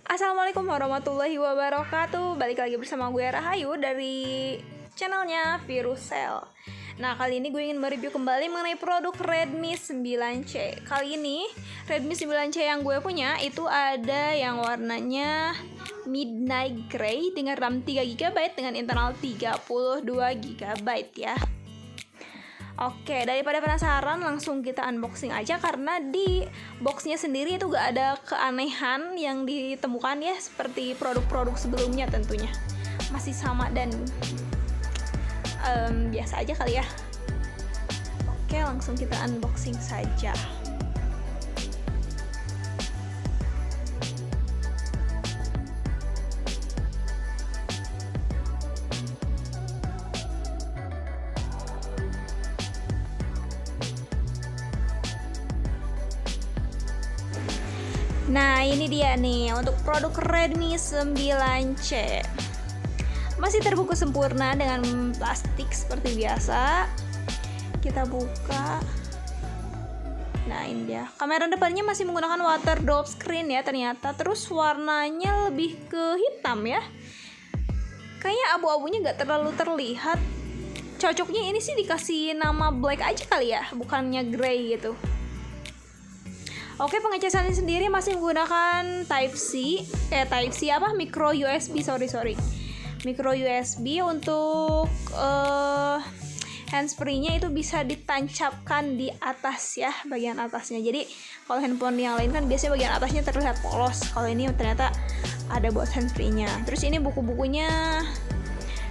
Assalamualaikum warahmatullahi wabarakatuh. Balik lagi bersama gue Rahayu dari channelnya Virusel. Nah, kali ini gue ingin mereview kembali mengenai produk Redmi 9C. Kali ini Redmi 9C yang gue punya itu ada yang warnanya Midnight Grey dengan RAM 3GB dengan internal 32GB ya. Oke, daripada penasaran langsung kita unboxing aja, karena di boxnya sendiri itu gak ada keanehan yang ditemukan ya, seperti produk-produk sebelumnya tentunya. Masih sama dan biasa aja kali ya. Oke, langsung kita unboxing saja. Nah, ini dia nih untuk produk Redmi 9C. Masih terbungkus sempurna dengan plastik seperti biasa. Kita buka. Nah, ini dia. Kamera depannya masih menggunakan water drop screen ya ternyata. Terus warnanya lebih ke hitam ya. Kayaknya abu-abunya gak terlalu terlihat. Cocoknya ini sih dikasih nama black aja kali ya, bukannya grey gitu. Oke, pengecasannya sendiri masih menggunakan micro USB, micro USB. Untuk handsfree-nya itu bisa ditancapkan di atas ya, bagian atasnya. Jadi kalau handphone yang lain kan biasanya bagian atasnya terlihat polos, kalau ini ternyata ada buat handsfree-nya. Terus ini buku-bukunya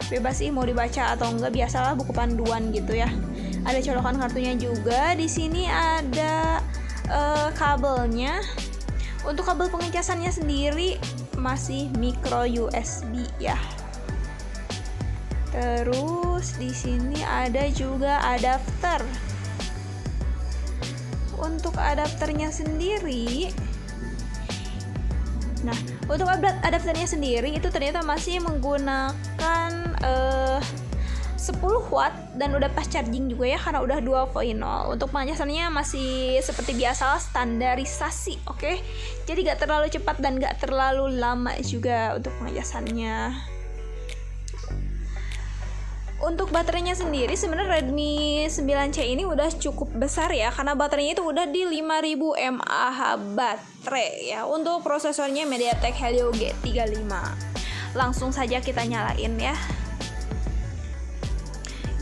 bebas sih mau dibaca atau enggak, biasalah buku panduan gitu ya. Ada colokan kartunya juga. Di sini ada kabelnya. Untuk kabel pengecasannya sendiri masih micro USB ya. Terus di sini ada juga adapter. Untuk adapternya sendiri, untuk adapternya sendiri itu ternyata masih menggunakan 10 watt dan udah fast charging juga ya, karena udah 2.0. Untuk pengecasannya masih seperti biasa standarisasi, oke? Jadi gak terlalu cepat dan gak terlalu lama juga untuk pengecasannya. Untuk baterainya sendiri sebenarnya Redmi 9C ini udah cukup besar ya, karena baterainya itu udah di 5000 mAh baterai ya. Untuk prosesornya MediaTek Helio G35. Langsung saja kita nyalain ya.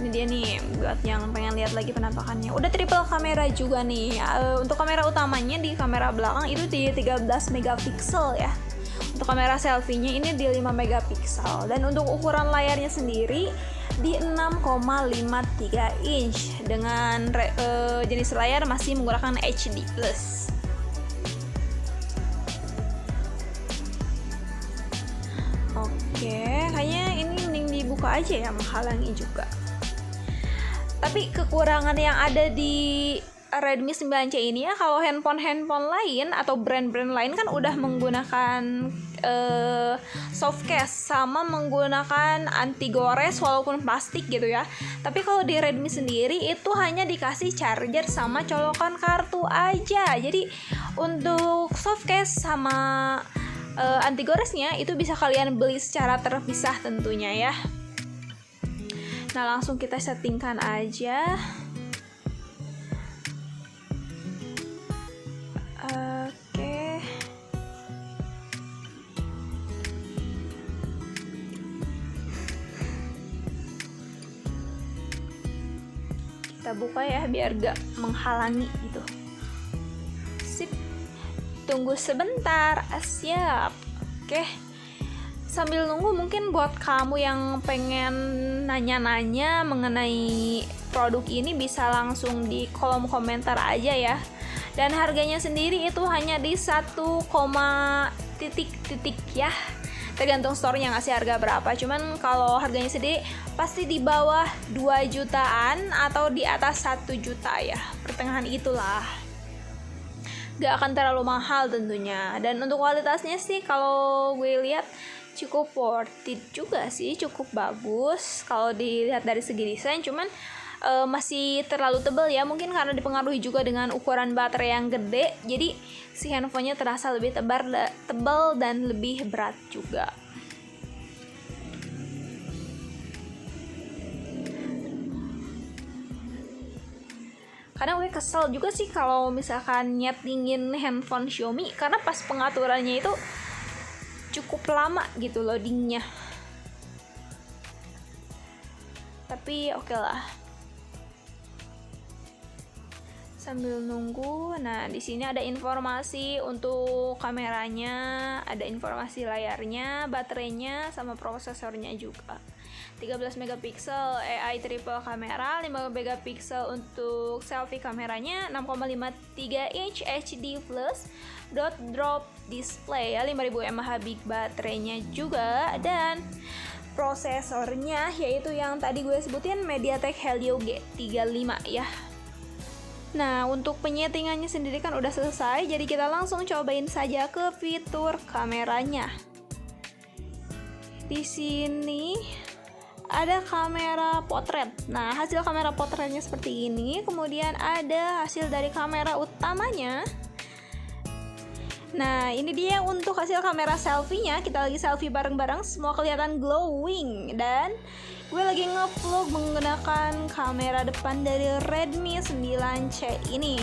Ini dia nih buat yang pengen lihat lagi penampakannya. Udah triple kamera juga nih. Untuk kamera utamanya di kamera belakang itu di 13 megapiksel ya. Untuk kamera selfie-nya ini di 5 megapiksel. Dan untuk ukuran layarnya sendiri di 6,53 inch dengan jenis layar masih menggunakan HD+. Oke, kayaknya ini mending dibuka aja ya, menghalangi juga. Tapi kekurangan yang ada di Redmi 9C ini ya, kalau handphone lain atau brand-brand lain kan udah menggunakan soft case sama menggunakan anti gores walaupun plastik gitu ya. Tapi kalau di Redmi sendiri itu hanya dikasih charger sama colokan kartu aja. Jadi untuk soft case sama anti goresnya itu bisa kalian beli secara terpisah tentunya ya. Nah, langsung kita settingkan aja. Oke. Kita buka ya biar gak menghalangi gitu. Sip. Tunggu sebentar. Siap. Oke. Sambil nunggu, mungkin buat kamu yang pengen nanya-nanya mengenai produk ini bisa langsung di kolom komentar aja ya. Dan harganya sendiri itu hanya di 1, titik ya. Tergantung store-nya ngasih harga berapa. Cuman kalau harganya sendiri pasti di bawah 2 jutaan atau di atas 1 juta ya. Pertengahan itulah. Gak akan terlalu mahal tentunya. Dan untuk kualitasnya sih kalau gue lihat cukup worth it juga sih, cukup bagus kalau dilihat dari segi desain. Cuman masih terlalu tebal ya, mungkin karena dipengaruhi juga dengan ukuran baterai yang gede, jadi si handphonenya terasa lebih tebal dan lebih berat juga. Kadang gue kesel juga sih kalau misalkan nyetingin handphone Xiaomi, karena pas pengaturannya itu cukup lama gitu loadingnya. Tapi oke lah. Sambil nunggu, nah di sini ada informasi untuk kameranya, ada informasi layarnya, baterainya, sama prosesornya juga. 13 megapiksel AI triple kamera, 5 megapiksel untuk selfie kameranya, 6,53 inch HD plus dot drop display ya, 5000 mAh big baterainya juga, dan prosesornya yaitu yang tadi gue sebutin MediaTek Helio G35 ya. Nah, untuk penyetingannya sendiri kan udah selesai, jadi kita langsung cobain saja ke fitur kameranya. Di sini ada kamera potret. Nah, hasil kamera potretnya seperti ini. Kemudian ada hasil dari kamera utamanya. Nah, ini dia untuk hasil kamera selfie-nya. Kita lagi selfie bareng-bareng, semua kelihatan glowing. Dan gue lagi nge-vlog menggunakan kamera depan dari Redmi 9C ini.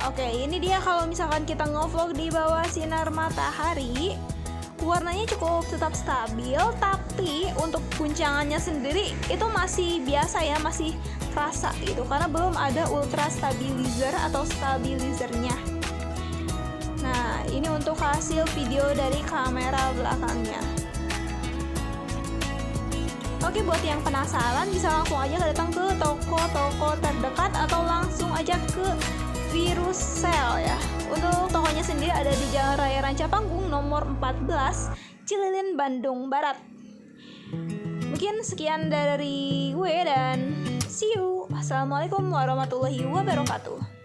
Oke, ini dia kalau misalkan kita nge-vlog di bawah sinar matahari, warnanya cukup tetap stabil, tapi untuk guncangannya sendiri itu masih biasa ya, masih terasa gitu, karena belum ada ultra stabilizer atau stabilizernya. Nah, ini untuk hasil video dari kamera belakangnya. Oke, buat yang penasaran bisa langsung aja datang ke toko-toko terdekat atau langsung aja ke Virusel ya. Untuk tokonya sendiri ada di Jalan Raya Rancapanggung nomor 14, Cililin, Bandung Barat. Mungkin sekian dari gue dan see you. Assalamualaikum warahmatullahi wabarakatuh.